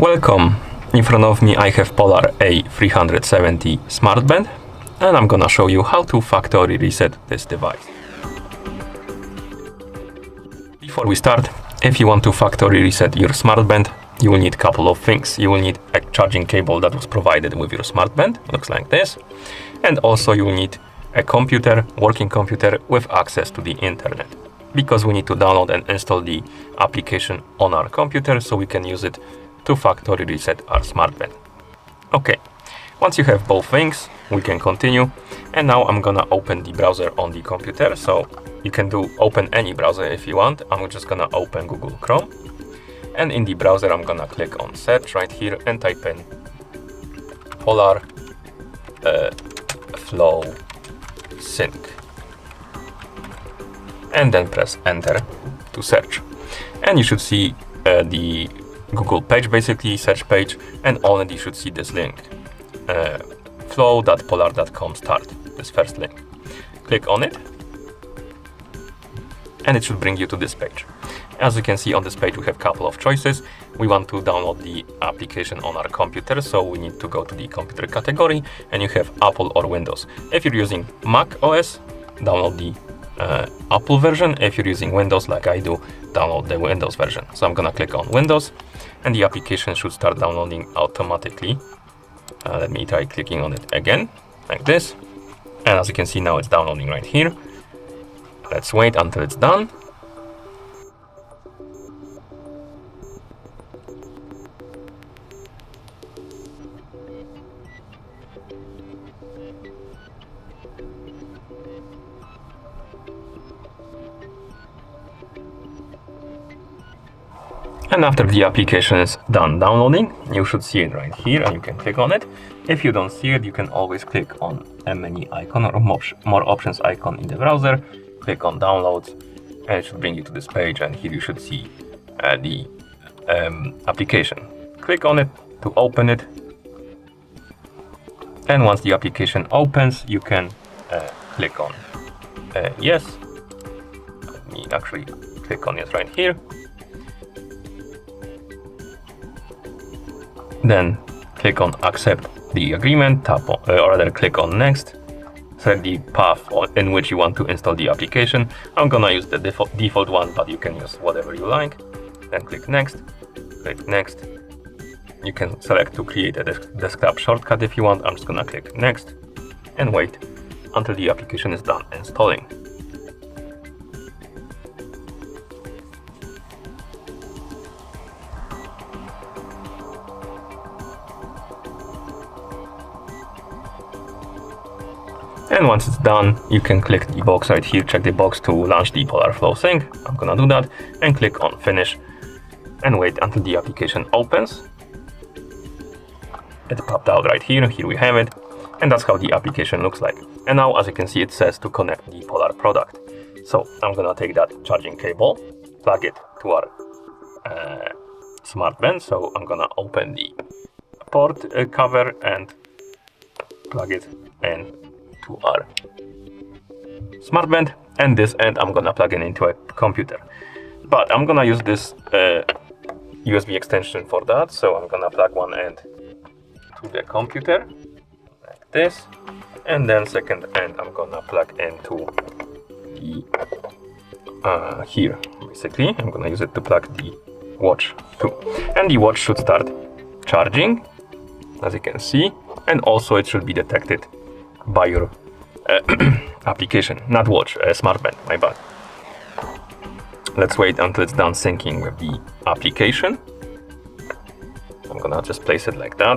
Welcome! In front of me I have Polar A370 Smartband, and I'm gonna show you how to factory reset this device. Before we start, if you want to factory reset your Smartband, you will need a couple of things. You will need a charging cable that was provided with your Smartband, looks like this, and also you will need a computer, working computer with access to the internet, because we need to download and install the application on our computer so we can use it to factory reset our Smartband. Okay, once you have both things, we can continue. And now I'm gonna open the browser on the computer. So you can open any browser if you want. I'm just gonna open Google Chrome. And in the browser, I'm gonna click on search right here and type in Polar FlowSync. And then press enter to search. And you should see the Google page, basically search page, and on it you should see this link, flow.polar.com start, this first link. Click on it and it should bring you to this page. As you can see on this page, we have a couple of choices. We want to download the application on our computer, so we need to go to the computer category, and you have Apple or Windows. If you're using Mac OS, download the Apple version. If you're using Windows like I do, download the Windows version. So I'm gonna click on Windows and the application should start downloading automatically. Let me try clicking on it again, like this. And as you can see now, it's downloading right here. Let's wait until it's done. And after the application is done downloading, you should see it right here and you can click on it. If you don't see it, you can always click on a menu icon or more options icon in the browser. Click on downloads and it should bring you to this page, and here you should see the application. Click on it to open it. And once the application opens, you can click on yes. Let me actually click on yes right here. Then click on accept the agreement, tap on, or rather click on next. Select the path in which you want to install the application. I'm gonna use the default one, but you can use whatever you like. Then click next, click next. You can select to create a desktop shortcut if you want. I'm just gonna click next and wait until the application is done installing. And once it's done, you can click the box right here, check the box to launch the Polar FlowSync. I'm gonna do that and click on finish and wait until the application opens. It popped out right here, here we have it. And that's how the application looks like. And now, as you can see, it says to connect the Polar product. So I'm gonna take that charging cable, plug it to our Smartband. So I'm gonna open the port cover and plug it in to our Smartband, and this end I'm gonna plug in into a computer, but I'm gonna use this USB extension for that. So I'm gonna plug one end to the computer like this, and then second end I'm gonna plug into the here. Basically I'm gonna use it to plug the watch too, and the watch should start charging, as you can see, and also it should be detected by your application, not watch, Smartband, my bad. Let's wait until it's done syncing with the application. I'm gonna just place it like that,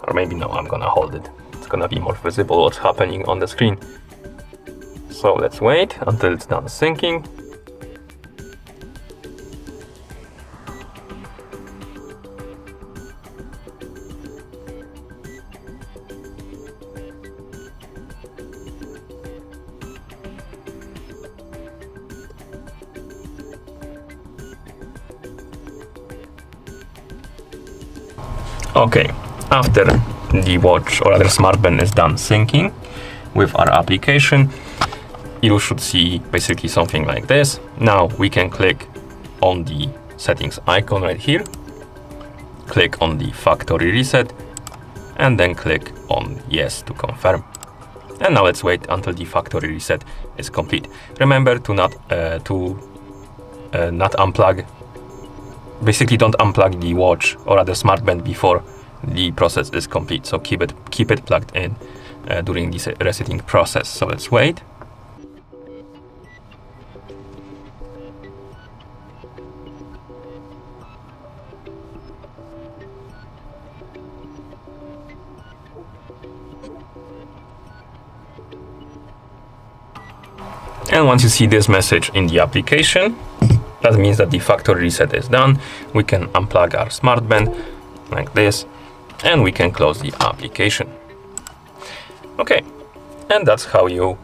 or maybe no, I'm gonna hold it. It's gonna be more visible what's happening on the screen. So let's wait until it's done syncing. Okay, after the watch or other Smartband is done syncing with our application, you should see basically something like this. Now we can click on the settings icon right here click on the factory reset, and then click on yes to confirm. And now let's wait until the factory reset is complete. Remember to not unplug. Basically, don't unplug the watch or other smartband before the process is complete. So keep it plugged in during this resetting process. So let's wait. And once you see this message in the application, that means that the factory reset is done. We can unplug our smartband like this, and we can close the application. Okay, and that's how you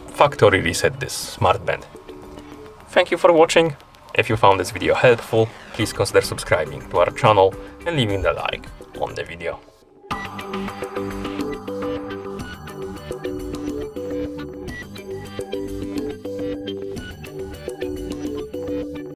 factory reset this smartband. Thank you for watching. If you found this video helpful, please consider subscribing to our channel and leaving a like on the video.